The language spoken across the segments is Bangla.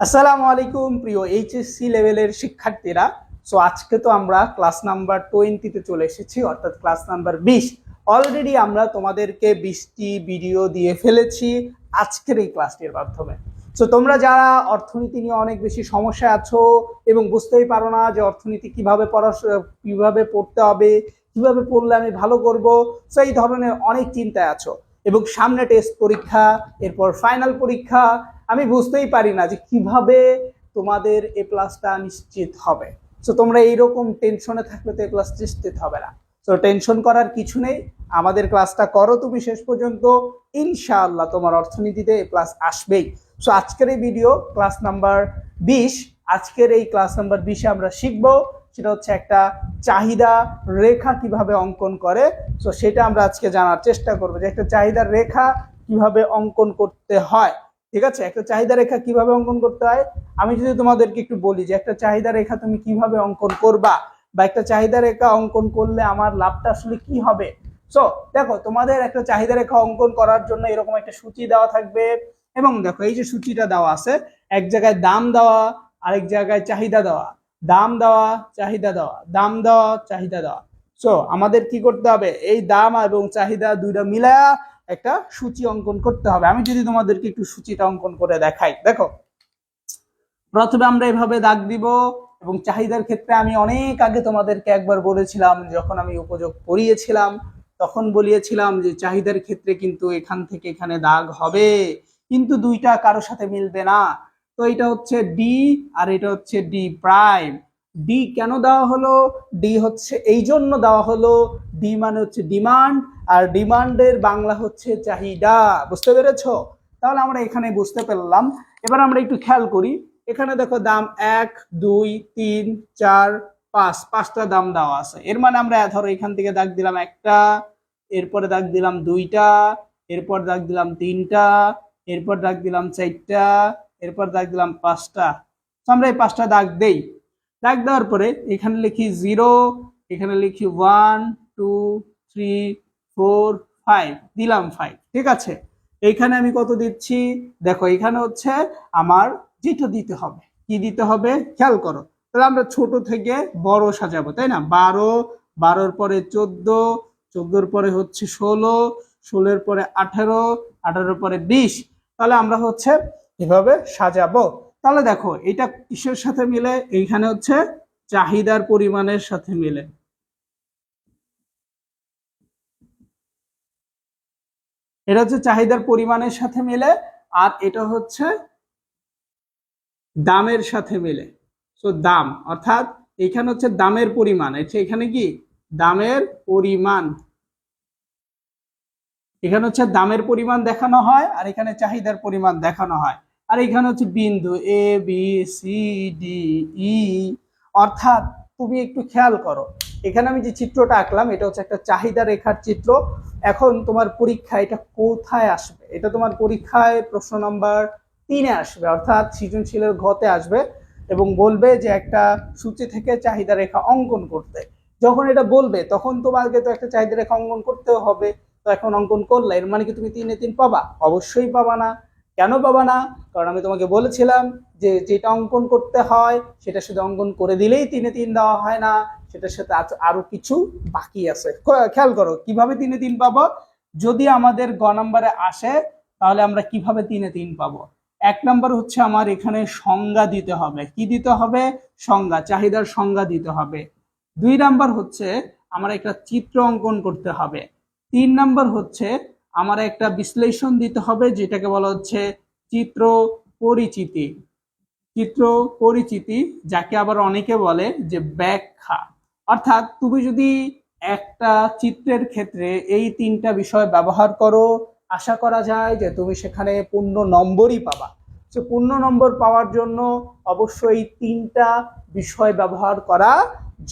আসসালামু আলাইকুম প্রিয় এইচএসসি লেভেলের শিক্ষার্থীরা। সো আজকে তো আমরা ক্লাস নাম্বার 20-তে চলে এসেছি, অর্থাৎ ক্লাস নাম্বার 20। অলরেডি আমরা তোমাদেরকে 20টি ভিডিও দিয়ে ফেলেছি আজকের এই ক্লাসটির মাধ্যমে। সো তোমরা যারা অর্থনীতি নিয়ে অনেক বেশি সমস্যায় আছো এবং বুঝতেই পারো না যে অর্থনীতি কিভাবে কিভাবে পড়তে হবে, কিভাবে পড়লে আমি ভালো করব, সো এই ধরনের অনেক চিন্তায় আছো এবং সামনে টেস্ট পরীক্ষা, এরপর ফাইনাল পরীক্ষা, আমি বুঝতেই পারি না যে কিভাবে তোমাদের এ প্লাসটা নিশ্চিত হবে। সো তোমরা এইরকম টেনশনে থাকলে তো এ প্লাস নিশ্চিত হবে না। সো টেনশন করার কিছু নেই, আমাদের ক্লাসটা করো তুমি শেষ পর্যন্ত, ইনশাআল্লাহ তোমার অর্থনীতিতে এ প্লাস আসবেই। সো আজকের এই ভিডিও ক্লাস নাম্বার 20। আজকের এই ক্লাস নাম্বার 20-এ আমরা শিখবো সেটা হচ্ছে একটা চাহিদা রেখা কিভাবে অঙ্কন করে। সো সেটা আমরা আজকে জানার চেষ্টা করবো যে একটা চাহিদার রেখা কিভাবে অঙ্কন করতে হয়। ঠিক আছে, একটা চাহিদা রেখা কিভাবে অঙ্কন করতে হয় আমি যদি তোমাদেরকে একটু বলি যে একটা চাহিদা রেখা তুমি কিভাবে অঙ্কন করবা বা একটা চাহিদা রেখা অঙ্কন করলে আমার লাভটা আসলে কি হবে। সো দেখো, তোমাদের একটা চাহিদা রেখা অঙ্কন করার জন্য এরকম একটা সূচি দেওয়া থাকবে এবং দেখো এই যে সূচিটা দেওয়া আছে, এক জায়গায় দাম দেওয়া, আরেক জায়গায় চাহিদা দেওয়া, দাম দেওয়া, চাহিদা দেওয়া, দাম দেওয়া, চাহিদা দেওয়া। সো আমাদের কি করতে হবে, এই দাম এবং চাহিদা দুইটা মিলায়া একটা সূচি অঙ্কন করতে হবে। আমি যদি তোমাদেরকে একটু সূচিটা অঙ্কন করে দেখাই, দেখো প্রথমে আমরা এভাবে দাগ দিব এবং চাহিদার ক্ষেত্রে আমি অনেক আগে তোমাদেরকে একবার বলেছিলাম, যখন আমি উপযোগ পড়িয়েছিলাম তখন বলিয়েছিলাম যে চাহিদার ক্ষেত্রে কিন্তু এখান থেকে এখানে দাগ হবে, কিন্তু দুইটা কারো সাথে মিলবে না। তো এটা হচ্ছে ডি আর এটা হচ্ছে ডি প্রাইম। ডি কেন দেওয়া হলো, ডি হচ্ছে এই জন্য দেওয়া হলো, ডি মানে হচ্ছে ডিমান্ড, আর ডিমান্ডের বাংলা হচ্ছে চাহিদা। বুঝতে পেরেছো? তাহলে আমরা এখানে বুঝতে পারলাম। এবার আমরা একটু খেয়াল করি, এখানে দেখো দাম 1, 2, 3, 4, 5, 5টা দাম দেওয়া আছে। এর মানে আমরা ধরো এখান থেকে দাগ দিলাম একটা, এরপরে দাগ দিলাম দুইটা, এরপর দাগ দিলাম তিনটা, এরপর দাগ দিলাম চারটা, এরপর দাগ দিলাম 5টা। আমরা এই 5টা দাগ দেই। দাগ দেওয়ার পরে এখানে লিখি 0, এখানে লিখি 1, 2, 3, 4, 5, দিলাম 5। ঠিক আছে, এইখানে আমি কত দিচ্ছি, দেখো এখানে হচ্ছে আমার যেটা দিতে হবে, কি দিতে হবে খেয়াল করো। তাহলে আমরা ছোট থেকে বড় সাজাবো, তাই না? 12, 12-র পরে 14, 14-র পরে হচ্ছে 16, 16-এর পরে 18, 18-এর পরে 20। তাহলে আমরা হচ্ছে এভাবে সাজাবো। তাহলে দেখো এটা কিসের সাথে মিলে, এইখানে হচ্ছে চাহিদার পরিমাণের সাথে মিলে। এটা হচ্ছে চাহিদার পরিমাণের সাথে মিলে, আর এটা হচ্ছে দামের সাথে মিলে। সো দাম অর্থাৎ এখানে হচ্ছে দামের পরিমাণ, এখানে কি দামের পরিমাণ, এখানে হচ্ছে দামের পরিমাণ দেখানো হয় আর এখানে চাহিদার পরিমাণ দেখানো হয়। আর এখানে হচ্ছে বিন্দু A B C D E. অর্থাৎ তুমি একটু খেয়াল করো, এখানে আমি যে চিত্রটা আঁকলাম এটা হচ্ছে একটা চাহিদা রেখার চিত্র। এখন তোমার পরীক্ষায় এটা কোথায় আসবে, এটা তোমার পরীক্ষায় প্রশ্ন নাম্বার 3-এ আসবে, অর্থাৎ সৃজনশীলের ঘতে আসবে এবং বলবে যে একটা সূচি থেকে চাহিদা রেখা অঙ্কন করতে। যখন এটা বলবে তখন তোমাকে তো একটা চাহিদা রেখা অঙ্কন করতেও হবে। তো এখন অঙ্কন করলে এর মানে কি তুমি 3-এ 3 পাবা? অবশ্যই পাবা না। কেন পাবা না? কারণ আমি তোমাকে বলেছিলাম যে যেটা অঙ্কন করতে হয় সেটা শুধু অঙ্কন করে দিলেই 3-এ 3 দেওয়া হয় না, সেটার সাথে আরো কিছু বাকি আছে। খেয়াল করো কিভাবে 3-এ 3 পাবো। যদি আমাদের গ নাম্বারে আসে তাহলে আমরা কিভাবে 3-এ 3 পাবো। 1 নাম্বার হচ্ছে আমার এখানে সংজ্ঞা দিতে হবে। কি দিতে হবে? সংজ্ঞা, চাহিদার সংজ্ঞা দিতে হবে। 2 নাম্বার হচ্ছে আমার একটা চিত্র অঙ্কন করতে হবে। 3 নাম্বার হচ্ছে আমার একটা বিশ্লেষণ দিতে হবে, যেটাকে বলা হচ্ছে চিত্র পরিচিতি। চিত্র পরিচিতি, যাকে আবার অনেকে বলে যে ব্যাখ্যা। অর্থাৎ তুমি যদি একটা চিত্রের ক্ষেত্রে এই 3টা বিষয় ব্যবহার করো, আশা করা যায় যে তুমি সেখানে পূর্ণ নম্বরই পাবা। তো পূর্ণ নম্বর পাওয়ার জন্য অবশ্যই 3টা বিষয় ব্যবহার করা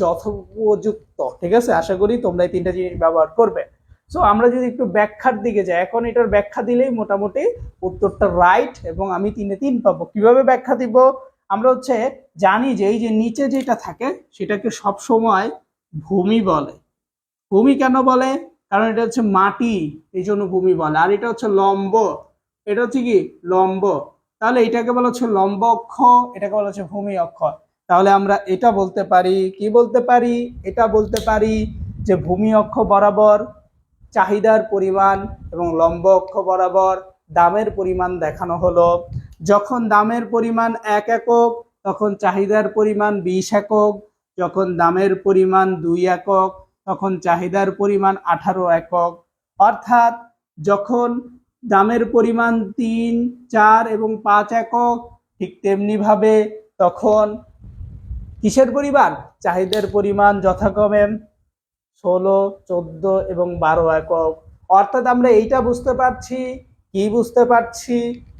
যথোপযুক্ত। ঠিক আছে, আশা করি তোমরা এই 3টা জিনিস ব্যবহার করবে। সো আমরা যদি একটু ব্যাখ্যার দিকে যাই, এখন এটার ব্যাখ্যা দিলেই মোটামুটি উত্তরটা রাইট এবং আমি 3-এ 3 পাবো। কিভাবে ব্যাখ্যা দিব, আমরা হচ্ছে জানি যে এই যে নিচে যেটা থাকে সেটাকে সব সময় ভূমি বলে। ভূমি কেন বলে? কারণ এটা হচ্ছে মাটি, এই জন্য ভূমি বলে। আর এটা হচ্ছে লম্ব, এটা হচ্ছে কি লম্ব। তাহলে এটাকে বলা হচ্ছে লম্ব অক্ষ, এটাকে বলা হচ্ছে ভূমি অক্ষ। তাহলে আমরা এটা বলতে পারি, কি বলতে পারি, এটা বলতে পারি যে ভূমি অক্ষ বরাবর চাহিদার পরিমাণ এবং লম্ব অক্ষ বরাবর দামের পরিমাণ দেখানো হলো। যখন দামের পরিমাণ 1 একক তখন চাহিদার পরিমাণ 20 একক, যখন দামের পরিমাণ 2 একক তখন চাহিদার পরিমাণ 18 একক। অর্থাৎ যখন দামের পরিমাণ 3, 4 এবং 5 একক, ঠিক তেমনি ভাবে তখন কিসের পরিমাণ, চাহিদার পরিমাণ যথাক্রমে 16, 14 এবং 12 একক। অর্থাৎ আমরা এইটা বুঝতে পারছি, কি বুঝতে পারছি,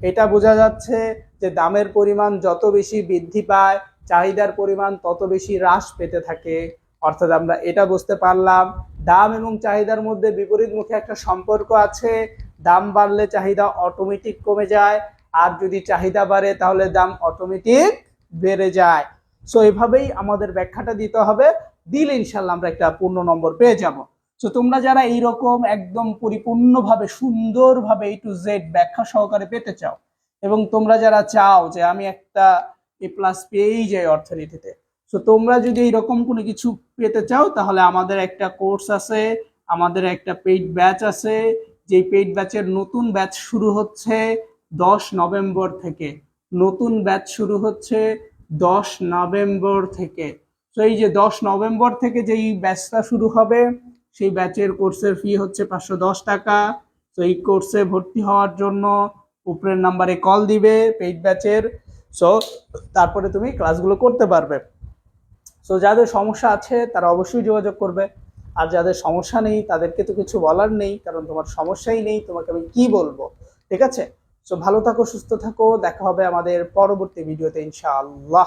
এটা বোঝা যাচ্ছে যে দামের পরিমাণ যত বেশি বৃদ্ধি পায় চাহিদার পরিমাণ তত বেশি হ্রাস পেতে থাকে। অর্থাৎ আমরা এটা বুঝতে পারলাম দাম এবং চাহিদার মধ্যে বিপরীতমুখী একটা সম্পর্ক আছে। দাম বাড়লে চাহিদা অটোমেটিক কমে যায়, আর যদি চাহিদা বাড়ে তাহলে দাম অটোমেটিক বেড়ে যায়। সো এভাবেই আমাদের ব্যাখ্যাটা দিতে হবে, দিলে ইনশাল্লাহ আমরা একটা পূর্ণ নম্বর পেয়ে যাব। সো তোমরা যারা এইরকম একদম পরিপূর্ণভাবে সুন্দরভাবে A to Z ব্যাখ্যা সহকারে পেতে চাও, এবং তোমরা যারা চাও যে আমি একটা A+ পেয়েই যাই অর্থনীতিতে, সো তোমরা যদি এইরকম কোনো কিছু পেতে চাও তাহলে আমাদের একটা কোর্স আছে, আমাদের একটা পেইড ব্যাচ আছে। যে পেইড ব্যাচের নতুন ব্যাচ শুরু হচ্ছে 10 নভেম্বর থেকে। নতুন ব্যাচ শুরু হচ্ছে 10 নভেম্বর থেকে। তো এই যে 10 নভেম্বর থেকে যেই ব্যাচটা শুরু হবে সেই ব্যাচের কোর্সের ফি হচ্ছে 510 টাকা। তো এই কোর্সে ভর্তি হওয়ার জন্য উপরের নাম্বারে কল দিবে পেইড ব্যাচের। সো তারপরে তুমি ক্লাসগুলো করতে পারবে। সো যাদের সমস্যা আছে তারা অবশ্যই যোগাযোগ করবে, আর যাদের সমস্যা নেই তাদেরকে তো কিছু বলার নেই, কারণ তোমার সমস্যাই নেই, তোমাকে আমি কি বলবো। ঠিক আছে, সো ভালো থাকো, সুস্থ থাকো, দেখা হবে আমাদের পরবর্তী ভিডিওতে ইনশাআল্লাহ।